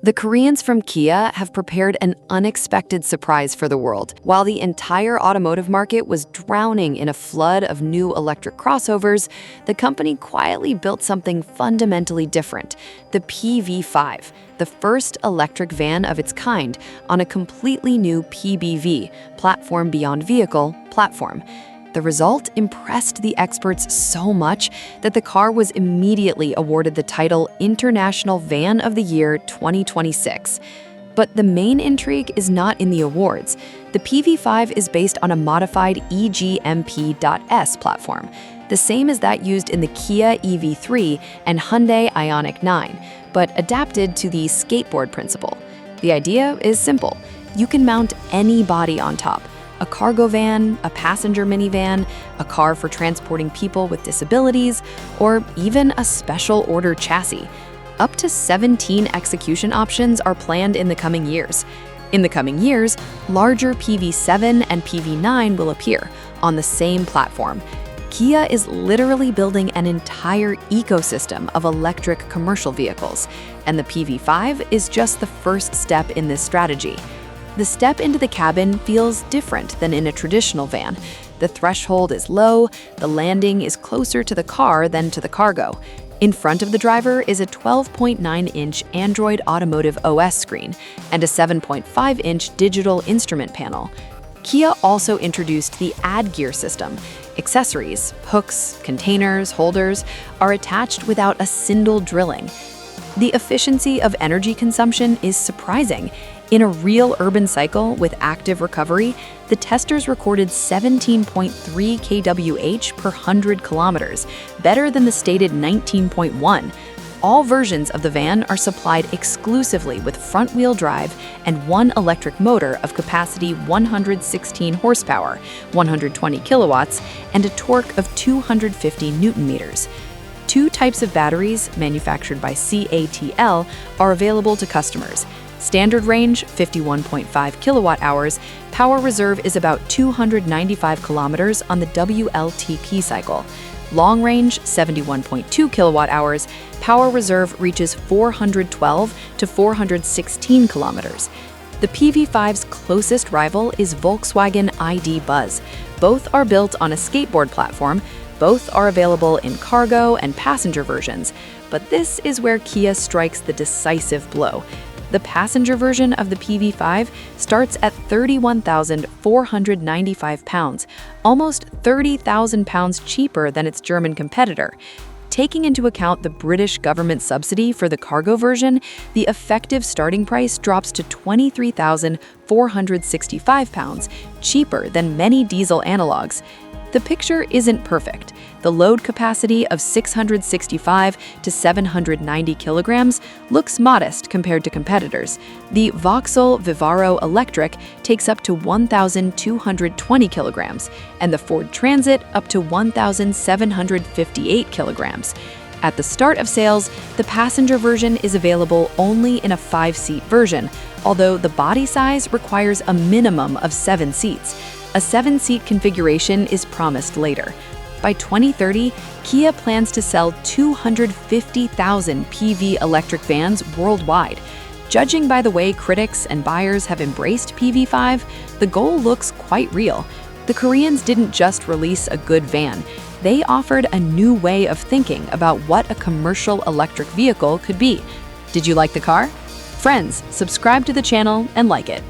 The Koreans from Kia have prepared an unexpected surprise for the world. While the entire automotive market was drowning in a flood of new electric crossovers, the company quietly built something fundamentally different, the PV5, the first electric van of its kind on a completely new PBV, platform beyond vehicle, platform. The result impressed the experts so much that the car was immediately awarded the title International Van of the Year 2026. But the main intrigue is not in the awards. The PV5 is based on a modified EGMP.S platform, the same as that used in the Kia EV3 and Hyundai Ioniq 9, but adapted to the skateboard principle. The idea is simple. You can mount any body on top. A cargo van, a passenger minivan, a car for transporting people with disabilities, or even a special order chassis. Up to 17 execution options are planned in the coming years. In the coming years, larger PV7 and PV9 will appear on the same platform. Kia is literally building an entire ecosystem of electric commercial vehicles, and the PV5 is just the first step in this strategy. The step into the cabin feels different than in a traditional van. The threshold is low, the landing is closer to the car than to the cargo. In front of the driver is a 12.9-inch Android Automotive OS screen and a 7.5-inch digital instrument panel. Kia also introduced the Add Gear system. Accessories, hooks, containers, holders are attached without a single drilling. The efficiency of energy consumption is surprising. In a real urban cycle with active recovery, the testers recorded 17.3 kWh per 100 kilometers, better than the stated 19.1. All versions of the van are supplied exclusively with front-wheel drive and one electric motor of capacity 116 horsepower, 120 kilowatts, and a torque of 250 newton meters. Two types of batteries, manufactured by CATL, are available to customers. Standard range, 51.5 kilowatt hours. Power reserve is about 295 kilometers on the WLTP cycle. Long range, 71.2 kilowatt hours. Power reserve reaches 412 to 416 kilometers. The PV5's closest rival is Volkswagen ID Buzz. Both are built on a skateboard platform. Both are available in cargo and passenger versions. But this is where Kia strikes the decisive blow. The passenger version of the PV5 starts at 31,495 pounds, almost 30,000 pounds cheaper than its German competitor. Taking into account the British government subsidy for the cargo version, the effective starting price drops to 23,465 pounds, cheaper than many diesel analogs. The picture isn't perfect. The load capacity of 665 to 790 kilograms looks modest compared to competitors. The Vauxhall Vivaro Electric takes up to 1,220 kilograms, and the Ford Transit up to 1,758 kilograms. At the start of sales, the passenger version is available only in a 5-seat version, although the body size requires a minimum of 7 seats. A 7-seat configuration is promised later. By 2030, Kia plans to sell 250,000 PV electric vans worldwide. Judging by the way critics and buyers have embraced PV5, the goal looks quite real. The Koreans didn't just release a good van. They offered a new way of thinking about what a commercial electric vehicle could be. Did you like the car? Friends, subscribe to the channel and like it.